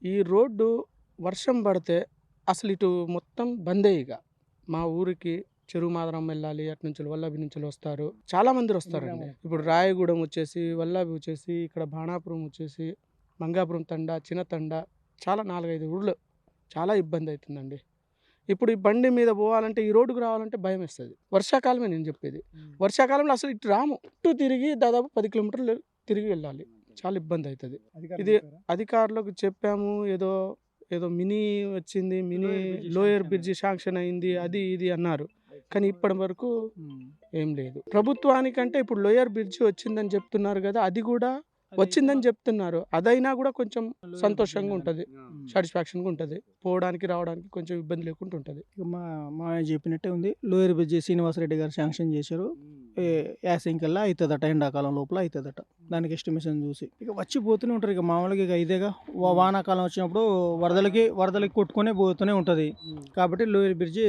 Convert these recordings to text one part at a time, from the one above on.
ఈ రోడ్డు వర్షం పడితే అసలు ఇటు మొత్తం బందే ఇక. మా ఊరికి చెరువు మాదరం వెళ్ళాలి, అటు నుంచి వల్లాభి నుంచి వస్తారు, చాలా మంది వస్తారండి. ఇప్పుడు రాయగూడెం వచ్చేసి, వల్లాభి వచ్చేసి, ఇక్కడ బాణాపురం వచ్చేసి, మంగాపురం తండా, చిన్న తండా, చాలా 4-5 ఊళ్ళు చాలా ఇబ్బంది అవుతుందండి. ఇప్పుడు ఈ బండి మీద పోవాలంటే, ఈ రోడ్డుకు రావాలంటే భయం వేస్తుంది. వర్షాకాలమే నేను చెప్పేది. వర్షాకాలంలో అసలు ఇటు రాము, ఇటు తిరిగి దాదాపు 10 కిలోమీటర్లు తిరిగి వెళ్ళాలి. చాలా ఇబ్బంది అవుతుంది. ఇది అధికారులకు చెప్పాము, ఏదో ఏదో మినీ వచ్చింది, మినీ లోయర్ బ్రిడ్జి శాంక్షన్ అయింది, అది ఇది అన్నారు. కానీ ఇప్పటి వరకు ఏం లేదు. ప్రభుత్వానికంటే ఇప్పుడు లోయర్ బ్రిడ్జి వచ్చిందని చెప్తున్నారు కదా, అది కూడా వచ్చిందని చెప్తున్నారు. అదైనా కూడా కొంచెం సంతోషంగా ఉంటుంది, సాటిస్ఫాక్షన్గా ఉంటుంది. పోవడానికి రావడానికి కొంచెం ఇబ్బంది లేకుండా ఉంటుంది. ఇక మా చెప్పినట్టే ఉంది. లోయర్ బ్రిడ్జి శ్రీనివాసరెడ్డి గారు శాంక్షన్ చేశారు. యాసంకల్లా అవుతుందట, ఎండాకాలం లోపల అవుతుందట. దానికి ఎస్టిమేషన్ చూసి ఇక వచ్చిపోతూనే ఉంటారు. ఇక మామూలుగా ఇక ఇదేగా వానాకాలం వచ్చినప్పుడు వరదలకి కొట్టుకునే పోతూనే ఉంటుంది. కాబట్టి లోయర్ బ్రిడ్జి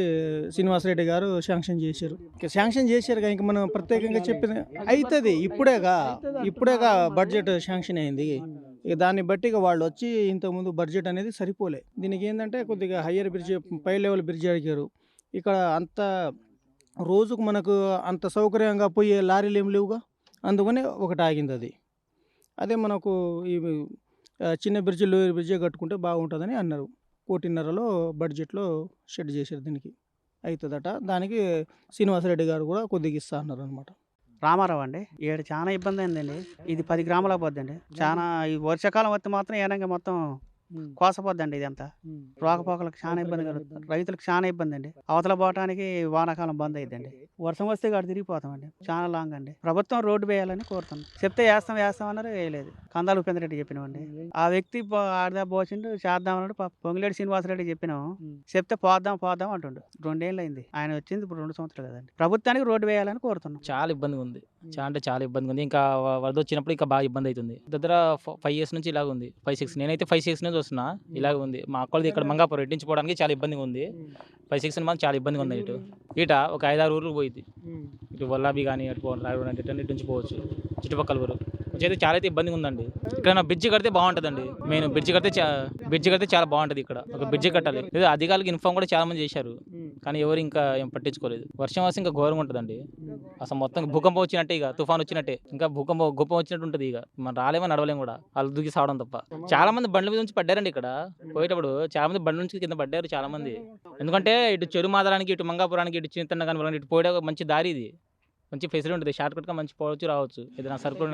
శ్రీనివాసరెడ్డి గారు శాంక్షన్ చేశారు. ఇక శాంక్షన్ చేశారు, ఇంక మనం ప్రత్యేకంగా చెప్పింది అవుతుంది. ఇప్పుడేగా బడ్జెట్ శాంక్షన్ అయింది. ఇక దాన్ని బట్టి ఇక వాళ్ళు వచ్చి ఇంతకుముందు బడ్జెట్ అనేది సరిపోలే. దీనికి ఏంటంటే కొద్దిగా హయ్యర్ బ్రిడ్జ్, పై లెవెల్ బ్రిడ్జ్ అడిగారు. ఇక్కడ అంత రోజుకు మనకు అంత సౌకర్యంగా పోయే లారీలు ఏం లేవుగా, అందుకని ఒకటి ఆగింది అది. అదే మనకు ఈ చిన్న బ్రిడ్జ్, లోయర్ బ్రిడ్జే కట్టుకుంటే బాగుంటుందని అన్నారు. 1,50,00,000లో బడ్జెట్లో షెడ్ చేశారు. దీనికి అవుతుందట. దానికి శ్రీనివాసరెడ్డి గారు కూడా కొద్దిగా ఇస్తా అన్నారు అనమాట. రామారావు అండి. ఈడ చాలా ఇబ్బంది అయిందండి. ఇది 10 గ్రాములకు పోద్దండి. చాలా ఈ వర్షాకాలం వస్తే మాత్రం ఏనంగా మొత్తం కోసపోద్దండి ఇదంతా. రాకపోకలకు చాలా ఇబ్బంది కలుగుతుంది. రైతులకు చాలా ఇబ్బంది అండి. అవతల పోవటానికి వానాకాలం బంద్ అయ్యిందండి. వర్షం వస్తే కాడ తిరిగిపోతామండి. చాలా లాంగ్ అండి. ప్రభుత్వం రోడ్డు వేయాలని కోరుతున్నాం. చెప్తే వేస్తాం అన్నారు, వేయలేదు. కందాలు ఉపేంద్ర రెడ్డి చెప్పినామండి. ఆ వ్యక్తి ఆడదా పోసిండు, చేద్దాం అన్నాడు. పొంగిలేడి శ్రీనివాసరెడ్డి చెప్పినాం, చెప్తే పోద్దాం అంటుండు. 2 ఏళ్ళు అయింది ఆయన వచ్చింది, ఇప్పుడు 2 సంవత్సరాలు కదండి. ప్రభుత్వానికి రోడ్డు వేయాలని కోరుతున్నాం. చాలా ఇబ్బందిగా ఉంది. చాలా ఇబ్బందిగా ఉంది. ఇంకా వరద వచ్చినప్పుడు ఇంకా బాగా ఇబ్బంది అవుతుంది. దగ్గర 5 years నుంచి ఇలాగ ఉంది. 5-6 నేనైతే 5 years నుంచి వస్తున్నా, ఇలాగ ఉంది. మా అక్కడిది ఇక్కడ మంగాపురం ఎట్టించుకోవడానికి చాలా ఇబ్బందిగా ఉంది. 5-6 మంది చాలా ఇబ్బందిగా ఉంది. ఇట ఒక 5-6 ఊర్లకు పోయింది. ఇటు వల్లాభి కానీ, అటు రాయగూడ అంటే ఇటు నుంచి పోవచ్చు. చుట్టుపక్కల ఊరు కొంచెం చాలా అయితే ఇబ్బందిగా ఉందండి. ఇక్కడ బ్రిడ్జి కడితే బాగుంటుందండి. మెయిన్ బ్రిడ్జి కడితే చాలా బాగుంటుంది. ఇక్కడ ఒక బ్రిడ్జి కట్టాలి. ఏదో అధికారులకు ఇన్ఫార్మ్ కూడా చాలా మంది చేశారు, కానీ ఎవరు ఇంకా ఏం పట్టించుకోలేదు. వర్షం వస్తే ఇంకా ఘోరంగా ఉంటుందండి. అసలు మొత్తం భూకంపం వచ్చినట్టే, ఇక తుఫాన్ వచ్చినట్టే, ఇంకా గొప్పం వచ్చినట్టు ఉంటుంది. ఇక మనం రాలేమో నడవలేము కూడా, వాళ్ళు దూకి సావడం తప్ప. చాలా మంది బండ్ల మీద నుంచి పడ్డారండి. ఇక్కడ పోయేటప్పుడు చాలా మంది బండ్ల నుంచి కింద పడ్డారు చాలా మంది. ఎందుకంటే ఇటు చెరువు మాదరానికి, ఇటు మంగాపురానికి, ఇటు చిన్నతన్న కానీ ఇటు పోయే మంచి దారి, ఇది మంచి ఫెసిలిటీ ఉంటుంది. షార్ట్ కట్గా మంచి పోవచ్చు రావచ్చు. ఏదైనా సరుకులు